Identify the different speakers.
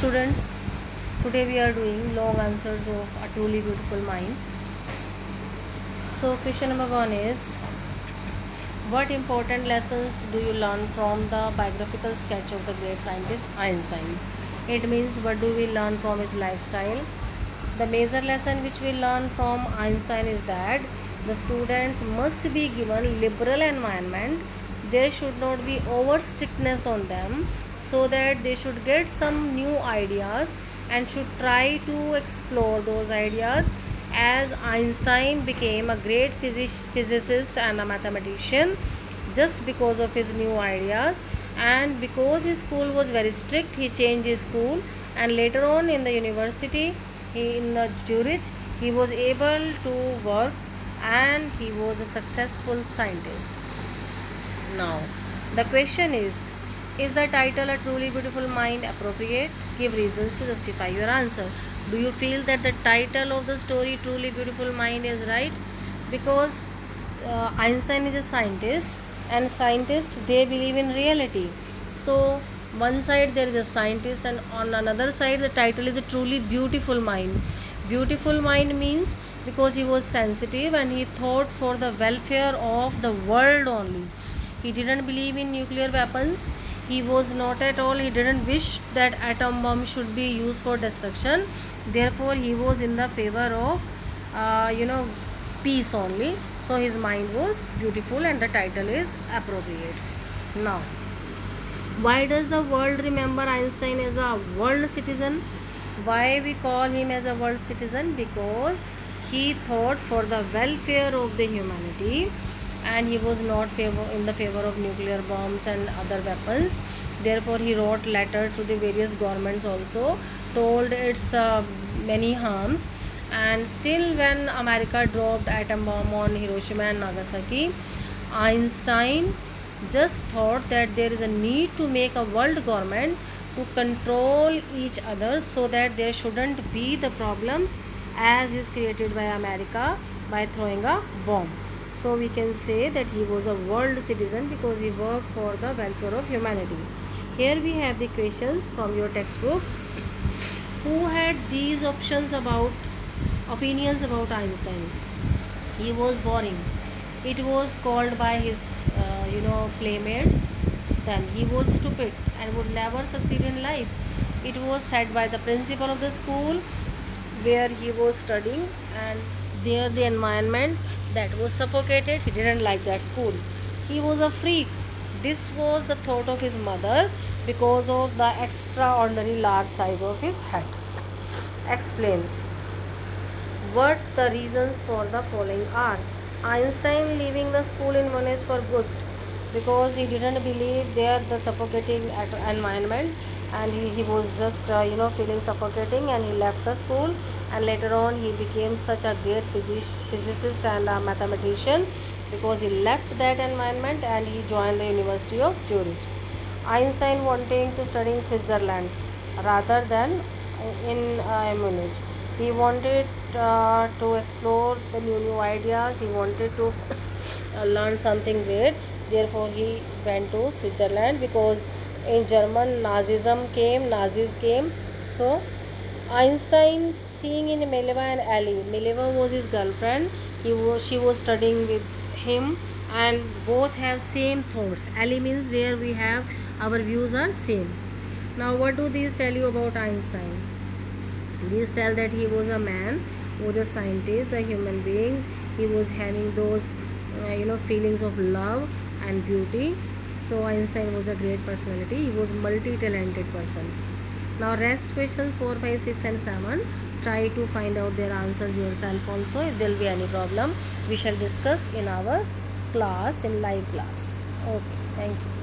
Speaker 1: Students, today we are doing long answers of a truly beautiful mind. So, question number one is, what important lessons do you learn from the biographical sketch of the great scientist Einstein? It means, what do we learn from his lifestyle? The major lesson which we learn from Einstein is that the students must be given liberal environment. There should not be over strictness on them, so that they should get some new ideas and should try to explore those ideas. As Einstein became a great physicist and a mathematician just because of his new ideas, and because his school was very strict, he changed his school, and later on in the university, in the Zurich, he was able to work and he was a successful scientist. Now, the question is the title A Truly Beautiful Mind appropriate? Give reasons to justify your answer. Do you feel that the title of the story Truly Beautiful Mind is right? Because Einstein is a scientist, and scientists, they believe in reality. So one side there is a scientist, and on another side the title is A Truly Beautiful Mind. Beautiful mind means because he was sensitive and he thought for the welfare of the world only. He didn't believe in nuclear weapons. He was not at all, he didn't wish that atom bomb should be used for destruction. Therefore he was in the favor of peace only. So his mind was beautiful and the title is appropriate. Now, why does the world remember Einstein as a world citizen? Why we call him as a world citizen? Because he thought for the welfare of the humanity, and he was not in the favor of nuclear bombs and other weapons. Therefore he wrote letter to the various governments also, told its many harms. And still when America dropped atom bomb on Hiroshima and Nagasaki, Einstein just thought that there is a need to make a world government to control each other, so that there shouldn't be the problems as is created by America by throwing a bomb. So we can say that he was a world citizen because he worked for the welfare of humanity. Here we have the questions from your textbook. Who had these opinions about Einstein? He was boring. It was called by his playmates. Then he was stupid and would never succeed in life. It was said by the principal of the school where he was studying, and there the environment that was suffocated, he didn't like that school. He was a freak. This was the thought of his mother because of the extraordinary large size of his head. Explain what the reasons for the following are. Einstein leaving the school in Munich for good because he didn't believe there the suffocating environment, and he was just feeling suffocating, and he left the school. And later on he became such a great physicist and a mathematician because he left that environment and he joined the University of Zurich. Einstein wanting to study in Switzerland rather than in Munich. He wanted to explore the new ideas. He wanted to learn something great. Therefore he went to Switzerland, because in German Nazis came. So Einstein seeing in Mileva and Ali. Mileva was his girlfriend. She was studying with him, and both have same thoughts. Ali means where we have our views are same. Now what do these tell you about Einstein? These tell that he was a man, was a scientist, a human being. He was having those feelings of love and beauty. So Einstein was a great personality. He was multi-talented person. Now rest questions 4, 5, 6 and 7. Try to find out their answers yourself also. If there will be any problem, we shall discuss in our class, in live class. Okay, thank you.